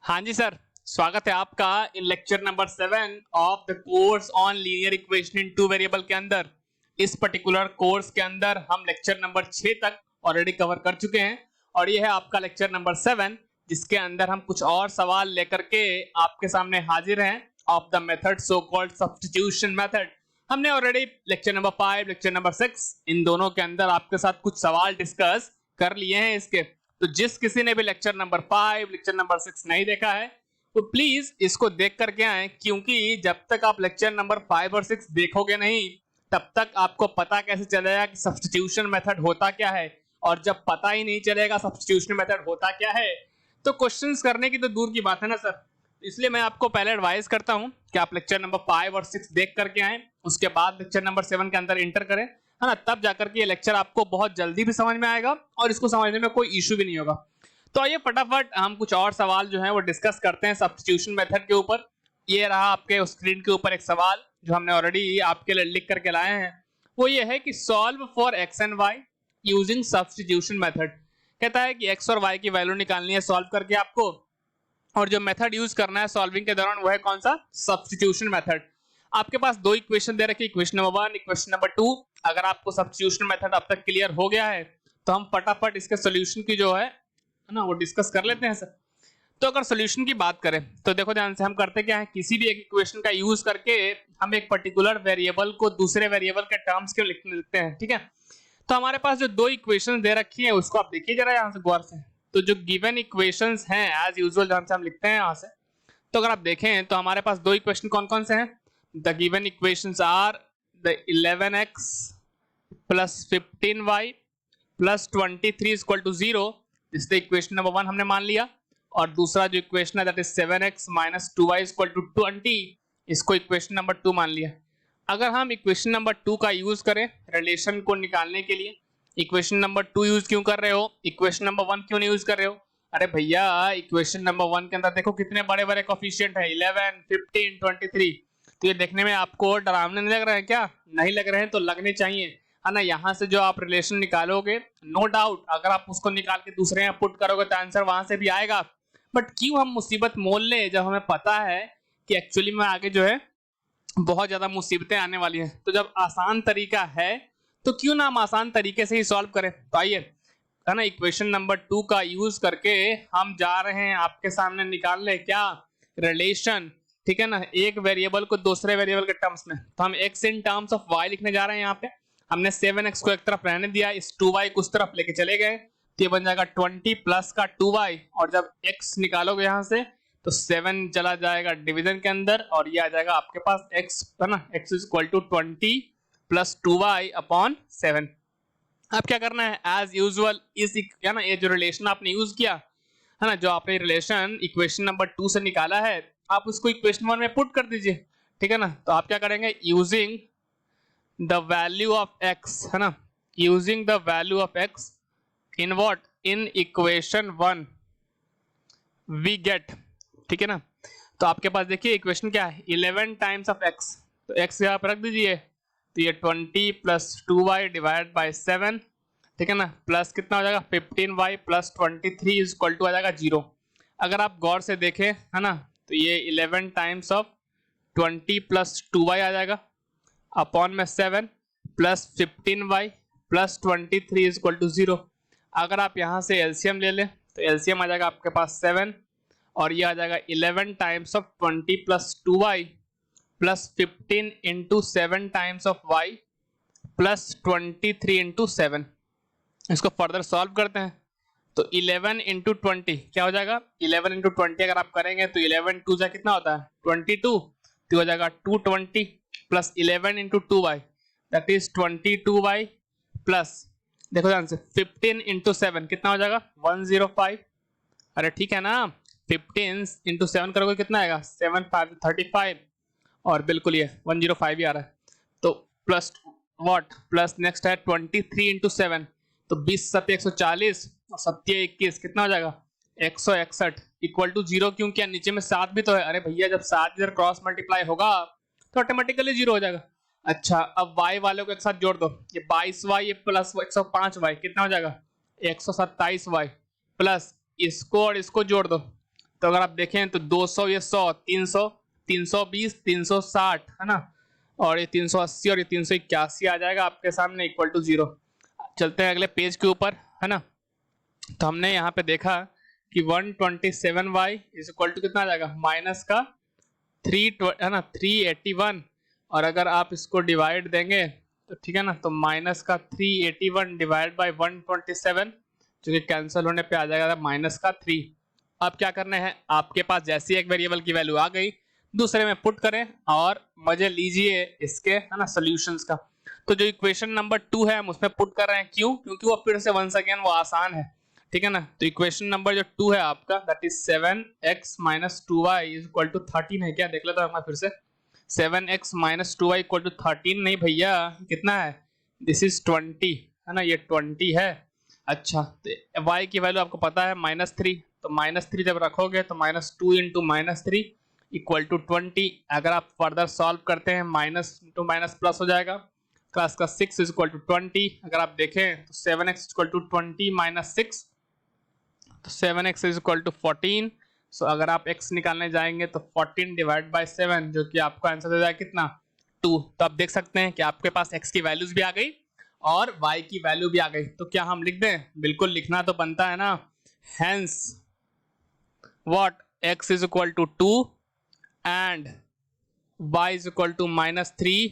हाँ जी सर, स्वागत है आपका in lecture number 7 of the course on linear equation in two variable के अंदर। इस पर्टिकुलर कोर्स के अंदर हम लेक्चर नंबर 6 तक ऑलरेडी कवर कर चुके हैं और ये है आपका लेक्चर नंबर 7 जिसके अंदर हम कुछ और सवाल लेकर के आपके सामने हाजिर हैं of the method so called substitution method. हमने already lecture number 5, lecture number 6 इन दोनों के अंदर आपके साथ कुछ सवाल डिस्कस कर लिए हैं इसके। तो जिस किसी ने भी लेक्चर नंबर 5, लेक्चर नंबर 6 नहीं देखा है तो प्लीज इसको देख करके आए, क्योंकि जब तक आप लेक्चर नंबर 5 और 6 देखोगे नहीं तब तक आपको पता कैसे चलेगा कि सब्स्टिट्यूशन मेथड होता क्या है। और जब पता ही नहीं चलेगा सब्स्टिट्यूशन मेथड होता क्या है तो क्वेश्चंस करने की तो दूर की बात है ना सर। इसलिए मैं आपको पहले एडवाइस करता हूं कि आप लेक्चर नंबर 5 और 6 देख करके आए, उसके बाद लेक्चर नंबर 7 के अंदर इंटर करें, है ना। तब जाकर के ये लेक्चर आपको बहुत जल्दी भी समझ में आएगा और इसको समझने में कोई इश्यू भी नहीं होगा। तो आइए फटाफट हम कुछ और सवाल जो है वो डिस्कस करते हैं सब्स्टिट्यूशन मेथड के ऊपर। ये रहा आपके स्क्रीन के ऊपर एक सवाल जो हमने ऑलरेडी आपके लिए लिख करके लाए हैं। वो ये है कि solve for x and y using substitution method. कहता है कि एक्स और वाई की वैल्यू निकालनी है सॉल्व करके आपको, और जो मेथड यूज करना है सॉल्विंग के दौरान वो है कौन सा, सब्स्टिट्यूशन मेथड। आपके पास दो इक्वेशन दे रखी है, इक्वेशन नंबर 1, इक्वेशन नंबर 2। अगर आपको सब्स्टिट्यूशन मेथड अब तक क्लियर हो गया है तो हम फटाफट इसके सॉल्यूशन की जो है ना वो डिस्कस कर लेते हैं सर। तो अगर सॉल्यूशन की बात करें तो देखो ध्यान से, हम करते क्या है, किसी भी एक इक्वेशन का यूज करके हम एक पर्टिकुलर वेरिएबल को दूसरे वेरिएबल के टर्म्स के लिखते हैं, ठीक है। तो हमारे पास जो दो इक्वेशन दे रखी है उसको आप देखिए जरा यहाँ से गौर से। तो जो गिवन इक्वेशंस हैं एज यूजुअल जहां से हम लिखते हैं यहाँ से, तो अगर आप देखें तो हमारे पास दो इक्वेशन कौन कौन से हैं। The given equations are the 11x plus 15y plus 23 equal to 0। इस इक्वेशन नंबर 1 हमने मान लिया, और दूसरा जो इक्वेशन है that is 7x minus 2y equal to 20, इसको इक्वेशन नंबर 2 मान लिया। अगर हम इक्वेशन नंबर 2 का यूज करें रिलेशन को निकालने के लिए, इक्वेशन नंबर 2 यूज क्यों कर रहे हो, इक्वेशन नंबर 1 क्यों नहीं यूज कर रहे हो। अरे भैया इक्वेशन नंबर 1 के अंदर देखो कितने बड़े बड़े कोफिशिएंट है, 11, 15, 23। तो ये देखने में आपको डरावने नहीं लग रहे हैं क्या? नहीं लग रहे हैं तो लगने चाहिए, है ना। यहाँ से जो आप रिलेशन निकालोगे नो डाउट अगर आप उसको निकाल के दूसरे यहाँ पुट करोगे तो आंसर वहां से भी आएगा। बट क्यों हम मुसीबत मोल ले जब हमें पता है कि एक्चुअली में आगे जो है बहुत ज्यादा मुसीबतें आने वाली हैं। तो जब आसान तरीका है तो क्यों ना हम आसान तरीके से ही सॉल्व करें। तो आइए, है ना, इक्वेशन नंबर 2 का यूज करके हम जा रहे हैं आपके सामने निकालने क्या, रिलेशन, ठीक है ना, एक वेरिएबल को दूसरे वेरिएबल के टर्म्स में। तो हम x in terms of y लिखने जा रहे हैं। यहाँ पे हमने 7x को एक तरफ रहने दिया, इस 2y को उस तरफ लेके चले गए, तो ये बन जाएगा 20 प्लस का 2y, और जब x निकालोगे यहाँ से तो 7 चला जाएगा डिवीजन के अंदर और ये आ जाएगा आपके पास x, है ना, x is equal to 20 plus 2y upon 7। अब क्या करना है, एज यूजुअल इस, है ना, ये जो रिलेशन आपने यूज किया है ना, जो आपने रिलेशन इक्वेशन नंबर 2 से निकाला है आप उसको इक्वेशन 1 में पुट कर दीजिए, ठीक है ना। तो आप क्या करेंगे, using the value of x, है ना, using the value of x in what, in equation 1 we get, ठीक है ना। तो आपके पास देखिए इक्वेशन क्या है, 11 टाइम्स ऑफ x, तो x यहाँ पर रख दीजिए, तो ये 20 प्लस 2y डिवाइड बाय 7, ठीक है ना, प्लस कितना हो जाएगा 15y plus 23 is equal to आ जाएगा 0। अगर आप गौर से देखें, है ना, तो ये 11 टाइम्स ऑफ 20 प्लस 2y आ जाएगा अपॉन में 7 plus 15y plus 23 is equal to 0। अगर आप यहाँ से एलसीएम ले लें तो एलसीएम आ जाएगा आपके पास 7, और ये आ जाएगा 11 times of 20 plus 2y plus 15 into 7 times of y plus 23 into 7। इसको फर्दर सॉल्व करते हैं तो 11 इंटू 20 क्या हो जाएगा, 11 इंटू 20 अगर आप करेंगे तो 11 2 जा कितना होता है 22, तो हो जाएगा 220 plus 11 into 2y that is 22y plus, देखो ध्यान से, 15 इंटू 7 कितना हो जाएगा 105। अरे ठीक है ना, 15 इंटू 7 करोगे कितना आएगा 7 5 35, और बिल्कुल ये 105 ही आ रहा है। तो प्लस व्हाट, प्लस नेक्स्ट है 23 इंटू 7, तो 20 7 140 और 7 21 कितना हो जाएगा 161 इक्वल टू 0। क्यों किया, नीचे में 7 भी तो है। अरे भैया जब 7 इधर क्रॉस मल्टीप्लाई होगा तो ऑटोमेटिकली 0 हो जाएगा। अच्छा अब y वालों को एक साथ जोड़ दो, ये 22y ये प्लस 105y कितना हो जाएगा 127y, प्लस इसको और इसको जोड़ दो तो अगर आप देखें तो 200 ये 100 300 320 360 है ना, और ये 380 और ये 381 आ जाएगा आपके सामने इक्वल टू 0। चलते हैं अगले पेज के ऊपर है ना। तो हमने यहाँ पे देखा कि 127y इज इक्वल टू कितना आ जाएगा, माइनस का 3 है ना 381, और अगर आप इसको डिवाइड देंगे तो ठीक है ना, तो माइनस का 381 डिवाइड बाय 127 जो कि कैंसिल होने पे आ जाएगा माइनस का 3। अब क्या करना है, आपके पास जैसी एक वेरिएबल की वैल्यू आ गई दूसरे में पुट करें और मजे लीजिए इसके है ना सॉल्यूशंस का। तो जो इक्वेशन नंबर 2 है हम उसमें पुट कर रहे हैं, क्यों? क्योंकि वो फिर से वंस अगेन वो आसान है, ठीक है ना। तो इक्वेशन नंबर जो 2 है आपका that is 7x - 2y is equal to 13 है क्या, देख लेता हूं फिर से। 7x - 2y इक्वल टू 13 नहीं भैया, कितना है, दिस इज 20 है ना, ये 20 है। अच्छा तो y की वैल्यू आपको पता है -3, तो -3 जब रखोगे तो -2 इंटू -3 इक्वल टू 20। अगर आप फर्दर सॉल्व करते हैं माइनस इंटू माइनस प्लस हो जाएगा, क्लास का 6 इज इक्वल टू 20। अगर आप देखें तो 7x इक्वल टू 20 - 6, तो 7x इज इक्वल टू 14। सो अगर आप x निकालने जाएंगे तो 14 डिवाइड बाय 7 जो कि आपको आंसर दे जाएगा कितना, 2। तो आप देख सकते हैं कि आपके पास x की वैल्यूज भी आ गई और y की वैल्यू भी आ गई। तो क्या हम लिख दें, बिल्कुल लिखना तो बनता है ना। Hence what, x is equal to 2 and y is equal to -3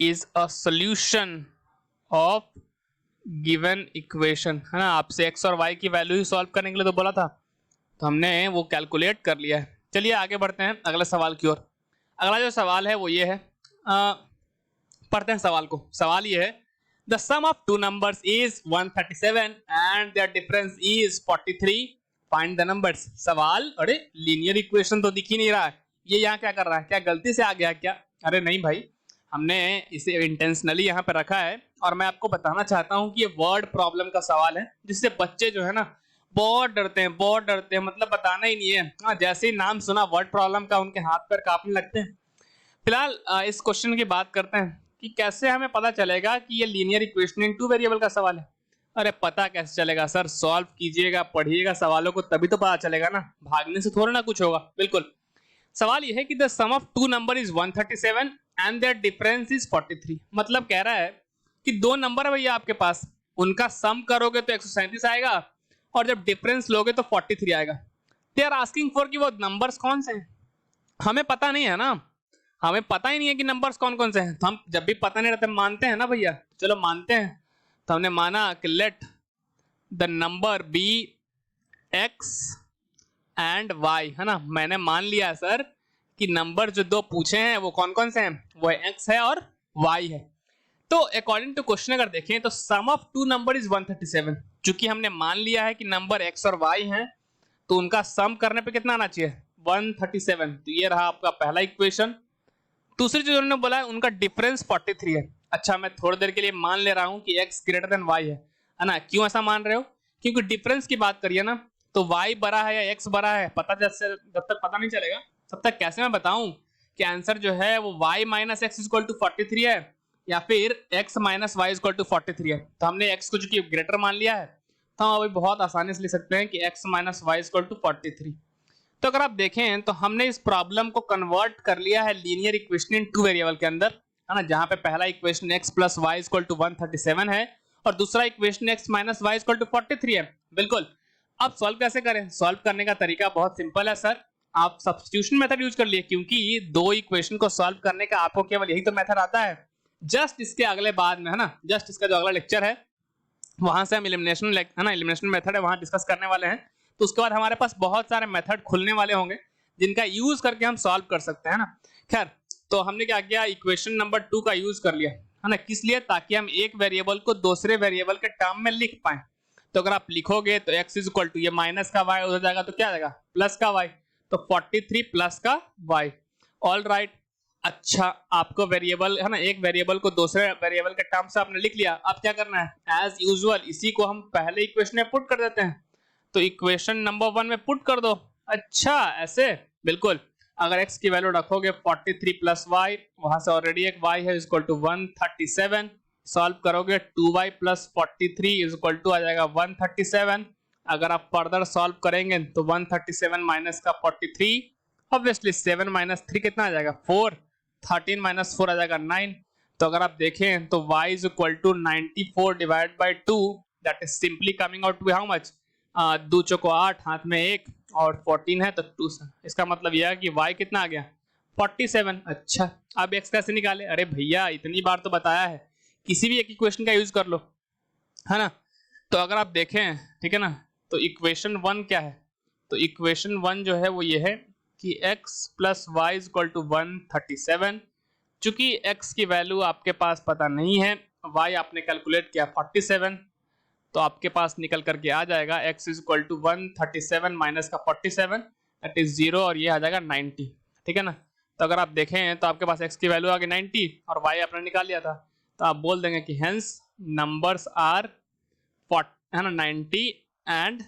is a solution of given equation है ना। आपसे x और y की वैल्यू ही सॉल्व करने के लिए तो बोला था, तो हमने वो कैलकुलेट कर लिया है। चलिए आगे बढ़ते हैं अगले सवाल की ओर। अगला जो सवाल है वो ये है, पढ़ते हैं सवाल को। सवाल ये है, the sum of two numbers is 137 and their difference is 43, find the numbers। सवाल, अरे लीनियर इक्वेशन तो दिख ही नहीं रहा है, ये यहाँ क्या कर रहा है, क्या गलती से आ गया क्या? अरे नहीं भाई, हमने इसे इंटेंशनली यहाँ पे रखा है और मैं आपको बताना चाहता हूँ कि ये वर्ड प्रॉब्लम का सवाल है, जिससे बच्चे जो है ना बहुत डरते हैं, बहुत डरते हैं, मतलब बताना ही नहीं है। हाँ, जैसे ही नाम सुना वर्ड प्रॉब्लम का उनके हाथ पैर कांपने लगते हैं। फिलहाल इस क्वेश्चन की बात करते हैं कि कैसे हमें पता चलेगा कि ये लीनियर इक्वेशन इन 2 वेरिएबल का सवाल है। अरे पता कैसे चलेगा सर, सॉल्व कीजिएगा, पढ़िएगा सवालों को, तभी तो पता चलेगा ना, भागने से थोड़ा ना कुछ होगा। बिल्कुल, सवाल यह है कि the sum of two number is 137 and their difference is 43। मतलब कह रहा है कि दो नंबर है भैया आपके पास, उनका सम करोगे तो 137 आएगा और जब डिफरेंस लोगे तो 43 आएगा। दे आर आस्किंग फॉर कि वो नंबर्स कौन से हैं, हमें पता नहीं है ना, हमें पता ही नहीं है कि नंबर्स कौन कौन से हैं। तो हम जब भी पता नहीं रहता मानते हैं ना भैया, चलो मानते हैं। तो हमने माना कि let the number be x and y है ना। मैंने मान लिया सर कि नंबर जो दो पूछे हैं वो कौन कौन से हैं, वो x है और y है। तो अकॉर्डिंग टू क्वेश्चन अगर देखें तो सम ऑफ टू नंबर इज 137। चूंकि हमने मान लिया है कि नंबर x और y हैं तो उनका सम करने पे कितना आना चाहिए, 137। तो ये रहा आपका पहला इक्वेशन। दूसरी चीज उन्होंने बोला है उनका डिफरेंस 43 है। अच्छा, मैं थोड़ी देर के लिए मान ले रहा हूं कि x ग्रेटर देन y है ना। क्यों ऐसा मान रहे हो, क्योंकि डिफरेंस की बात करिए ना तो y बड़ा है या x बड़ा है पता, जैसे जब तक पता नहीं चलेगा तब तक कैसे मैं बताऊं कि आंसर जो है वो y - x इक्वल टू 43 है या फिर x - y इक्वल टू 43 है। तो हमने x को चूंकि ग्रेटर मान लिया है तो हम अभी बहुत आसानी से लिख सकते हैं कि x - y इक्वल टू 43। तो अगर आप देखें तो हमने इस प्रॉब्लम को कन्वर्ट कर लिया है लीनियर इक्वेशन इन 2 वेरिएबल के अंदर, है ना। जहां पे पहला equation x + y equal to 137 है और दूसरा equation x - y equal to 43 है। बिल्कुल, अब सॉल्व कैसे करें, सॉल्व करने का तरीका बहुत सिंपल है सर। आप सब्स्टिट्यूशन मेथड यूज कर लिए, क्योंकि दो इक्वेशन को सॉल्व करने का आपको केवल यही तो मेथड आता है। जस्ट इसके अगले बाद में है ना, जस्ट इसका जो अगला लेक्चर है वहां से हम एलिमिनेशन है ना, एलिमिनेशन मेथड है वहां डिस्कस करने वाले हैं। तो उसके बाद हमारे पास बहुत सारे मेथड खुलने वाले होंगे जिनका यूज करके हम सॉल्व कर सकते हैं ना। खैर, तो हमने क्या किया, इक्वेशन नंबर 2 का यूज कर लिया है ना। किस लिए, ताकि हम एक वेरिएबल को दूसरे वेरिएबल के टर्म में लिख पाए। तो अगर आप लिखोगे तो x इज इक्वल टू ये माइनस का y हो जाएगा तो क्या आ जाएगा प्लस का y, तो 43 प्लस का y। All right. अच्छा, आपको वेरिएबल है ना, एक वेरिएबल को दूसरे वेरिएबल के टर्म से आपने लिख लिया। अब क्या करना है, एज यूजुअल इसी को हम पहले इक्वेशन में पुट कर देते हैं। तो इक्वेशन नंबर 1 में पुट कर दो। अच्छा, ऐसे बिल्कुल। अगर x की वैल्यू रखोगे 43 प्लस y, वहां से ऑलरेडी एक y है इक्वल टू 137। सॉल्व करोगे 2y plus 43 is equal to आ जाएगा 137। अगर आप फर्दर सॉल्व करेंगे तो 137 माइनस का 43, ऑब्वियसली 7 माइनस 3 कितना आ जाएगा 4, 13 माइनस 4 आ जाएगा 9। तो अगर आप देखें तो y is equal to 94 divide by 2, that is simply coming out to how much, 2 चौको 8, हाथ में 1 और 14 है तो 2, इसका मतलब यह है कि y कितना आ गया 47। अच्छा, अब x कैसे निकाले? अरे भैया इतनी बार तो बताया है, किसी भी एक इक्वेशन का यूज कर लो, है ना। तो अगर आप देखें, ठीक है ना, तो इक्वेशन 1 क्या है? तो इक्वेशन 1 जो है वो ये है कि x plus y is equal to 137। चूंकि x की वैल्यू आपके पास पता नहीं है, y आपने कैलकुलेट किया 47, तो आपके पास निकल करके आ जाएगा x is equal to 137 minus का 47 दैट इज 0 और ये आ जाएगा 90, ठीक है ना। तो अगर आप देखें तो आपके पास x की वैल्यू आ गई 90 और y आपने निकाल लिया था, तो आप बोल देंगे कि हेंस नंबर्स आर है ना 90 एंड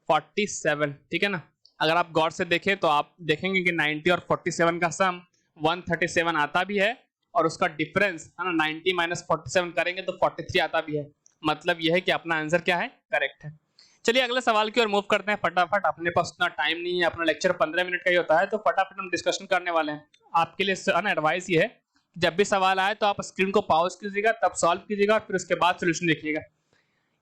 47, ठीक है ना। अगर आप गौर से देखें तो आप देखेंगे कि 90 और 47 का सम 137 आता भी है और उसका डिफरेंस है ना 90 माइनस 47 करेंगे तो 43 आता भी है। मतलब यह है कि अपना आंसर क्या है, करेक्ट है। चलिए अगले सवाल की ओर मूव करते हैं फटाफट, अपने पास उतना टाइम नहीं है, अपना लेक्चर 15 मिनट का ही होता है, तो फटाफट हम डिस्कशन करने वाले हैं। आपके लिए ना एडवाइस ये है, जब भी सवाल आए तो आप स्क्रीन को पॉज कीजिएगा, तब सॉल्व कीजिएगा, फिर उसके बाद सोल्यूशन देखिएगा।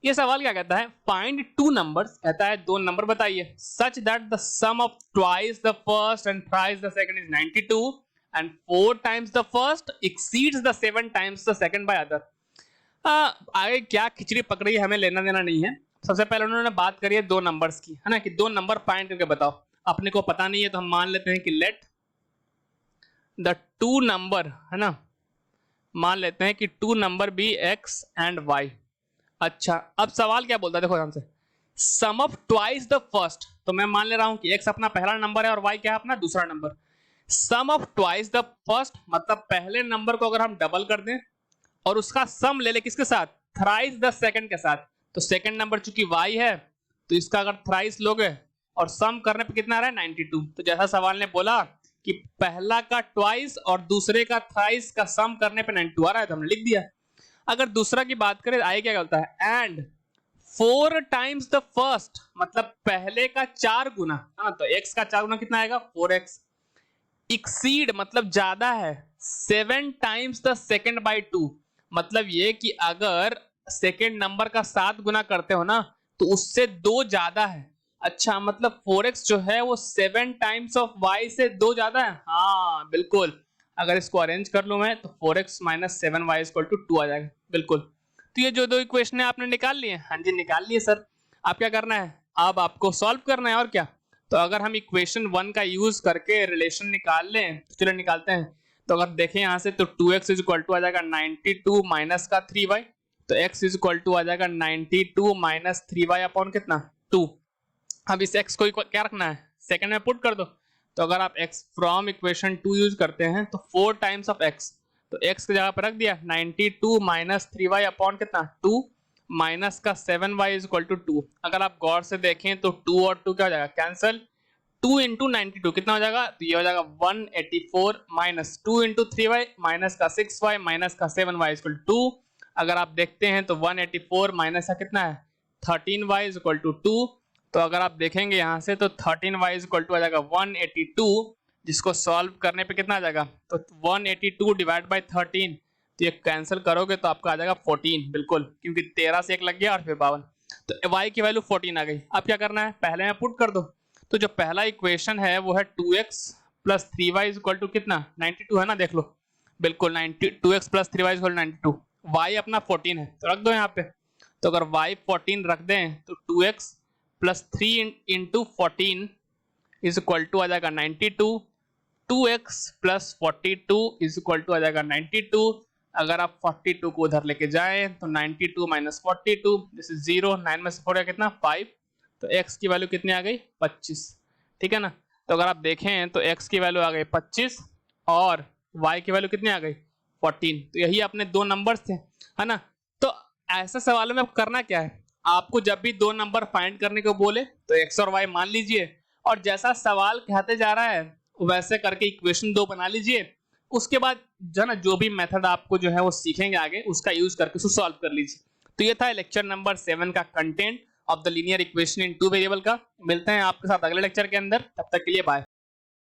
ये सवाल क्या कहता है, फाइंड टू नंबर्स, कहता है दो नंबर बताइए, such that the sum of twice the first and thrice the second is 92 and 4 times the first exceeds the 7 times the second by other. आगे क्या खिचड़ी पकड़ी है हमें लेना देना नहीं है। सबसे पहले उन्होंने बात करी है दो नंबर्स की, है ना, कि दो नंबर फाइंड करके बताओ। अपने को पता नहीं है तो हम मान लेते हैं कि लेट द टू नंबर, है ना, मान लेते हैं कि two number be x and y. अच्छा, अब सवाल क्या बोलता है, देखो ध्यान से, sum of twice the first, तो मैं मान ले रहा हूं कि एक्स अपना पहला नंबर है और वाई क्या है अपना दूसरा number. Sum of twice the first मतलब पहले नंबर को अगर हम डबल कर दें और उसका सम ले ले किसके साथ, थ्राइस द सेकंड के साथ, तो सेकंड नंबर चूंकि y है तो इसका अगर थ्राइस लोगे और सम करने पे कितना आ रहा है 92। तो जैसा सवाल ने बोला कि पहला का ट्वाइस और दूसरे का थ्राइस का सम करने पे 92 आ रहा है, तो हमने लिख दिया। अगर दूसरा की बात करें आगे क्या होता है, एंड 4 टाइम्स द फर्स्ट मतलब पहले का 4 गुना, हाँ, तो x का 4 गुना कितना आएगा 4x। एक्सीड मतलब ज्यादा है 7 टाइम्स द सेकंड बाय 2 मतलब ये कि अगर सेकंड नंबर का 7 गुना करते हो ना तो उससे 2 ज्यादा है। अच्छा, मतलब 4x जो है वो 7 टाइम्स ऑफ y से 2 ज्यादा है। हाँ बिल्कुल, अगर इसको अरेंज कर लूं मैं तो 4x minus 7y equal to 2 आ जाएगा। बिल्कुल, तो ये जो दो इक्वेशन है आपने निकाल लिए? हाँ जी निकाल लिए सर। अब क्या करना है, अब आपको सॉल्व करना है और क्या। तो अगर हम इक्वेशन 1 का यूज करके रिलेशन निकाल लें तो चलो निकालते हैं। तो अगर देखें यहाँ से तो 2x इज इक्वल टू आ जाएगा 92 माइनस का 3y, तो x इज इक्वल टू आ जाएगा 92 माइनस 3y अपॉन कितना 2। अब इस x को क्या रखना है, सेकंड में पुट कर दो। तो अगर आप x फ्रॉम इक्वेशन 2 यूज करते हैं तो 4 टाइम्स ऑफ x, तो x की जगह पर रख दिया 92 माइनस 3y अपॉन कितना 2 माइनस का 7y इज इक्वल टू 2। अगर आप गौर से देखें तो 2 और 2 क्या हो जाएगा कैंसिल, 2 इंटू 92 कितना हो जाएगा, तो ये हो जाएगा 184 माइनस 2 इंटू 3y माइनस का 6y माइनस का 7y इक्वल टू 2। अगर आप देखते हैं तो 184 माइनस का कितना है 13y इज इक्वल टू 2। तो अगर आप देखेंगे यहाँ से तो 13y इज इक्वल टू आ जाएगा 182, जिसको सॉल्व करने पे कितना आ जाएगा, तो 182 डिवाइड बाई 13, तो ये कैंसिल करोगे तो आपका आ जाएगा 14। बिल्कुल, क्योंकि 13 से 1 लग गया और फिर 52, तो y की वैल्यू 14 आ गई। अब क्या करना है, पहले में पुट कर दो। तो जो पहला इक्वेशन है वो है 2x plus 3y is equal to कितना 92 है ना, देख लो। बिल्कुल 2x plus 3y is equal to 92, y अपना 14 है तो रख दो यहाँ पे। तो अगर y 14 रख दें तो 2x plus 3 into 14 is equal to आ जाएगा 92, 2x plus 42 is equal to आ जाएगा 92। अगर आप 42 को उधर लेके जाएं तो 92 माइनस 42 दिस इज 0, 9 में से 4 कितना 5, तो x की वैल्यू कितनी आ गई 25, ठीक है ना। तो अगर आप देखें तो x की वैल्यू आ गई 25 और y की वैल्यू कितनी आ गई 14। तो यही अपने दो नंबर थे, है ना। तो ऐसे सवालों में करना क्या है, आपको जब भी दो नंबर फाइंड करने को बोले तो x और y मान लीजिए और जैसा सवाल कहते जा रहा है वैसे करके इक्वेशन 2 बना लीजिए। उसके बाद जो ना जो भी मेथड आपको जो है वो सीखेंगे आगे उसका यूज करके उसको सॉल्व कर लीजिए। तो ये था लेक्चर नंबर 7 का content. Of the linear equation in two variable का। मिलते हैं आपके साथ अगले लेक्चर के अंदर, तब तक के लिए बाय।